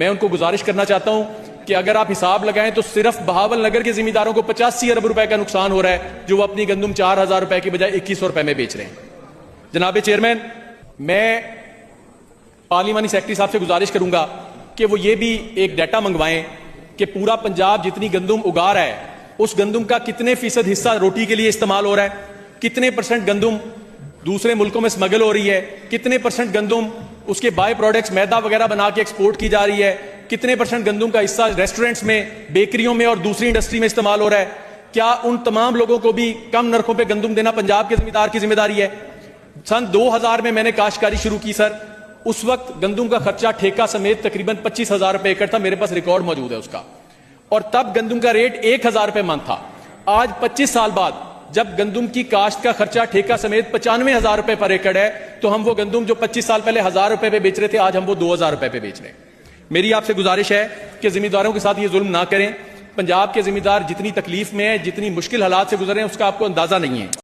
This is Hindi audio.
मैं उनको गुजारिश करना चाहता हूं कि अगर आप हिसाब लगाएं तो सिर्फ बहावल नगर के जिम्मेदारों को 85 अरब रुपए का नुकसान हो रहा है, जो वो अपनी गंदुम 4,000 रुपए की बजाय 2100 रुपए में बेच रहे हैं। जनाब चेयरमैन, मैं पार्लिमानी सेक्रेटरी साहब से गुजारिश करूंगा कि वो ये भी एक डाटा मंगवाएं कि पूरा पंजाब जितनी गंदुम उगा रहा है उस गंदुम का कितने फीसद हिस्सा रोटी के लिए इस्तेमाल हो रहा है, कितने परसेंट गंदुम दूसरे मुल्कों में स्मगल हो रही है, कितने परसेंट गंदुम उसके बाय प्रोडक्ट्स मैदा वगैरह बना के एक्सपोर्ट की जा रही है, कितने परसेंट गंदुम का हिस्सा रेस्टोरेंट्स में, बेकरियों में और दूसरी इंडस्ट्री में इस्तेमाल हो रहा है। क्या उन तमाम लोगों को भी कम नरखों पे गंदुम देना पंजाब के जिम्मेदार की जिम्मेदारी है? सन 2000 में मैंने काश्तकारी शुरू की सर, उस वक्त गंदुम का खर्चा ठेका समेत तकरीबन 25,000 रुपए एकड़ था, मेरे पास रिकॉर्ड मौजूद है उसका, और तब गंदुम का रेट 1,000 रुपए मन था। आज 25 साल बाद जब गंदुम की काश्त का खर्चा ठेका समेत 95,000 रुपए पर एकड़ है, तो हम वो गंदुम जो 25 साल पहले 1,000 रुपए पे बेच रहे थे, आज हम वो 2,000 रुपए पे बेच रहे हैं। मेरी आपसे गुजारिश है कि जिम्मेदारों के साथ ये जुल्म ना करें। पंजाब के जिम्मेदार जितनी तकलीफ में है, जितनी मुश्किल हालात से गुजरे हैं, उसका आपको अंदाजा नहीं है।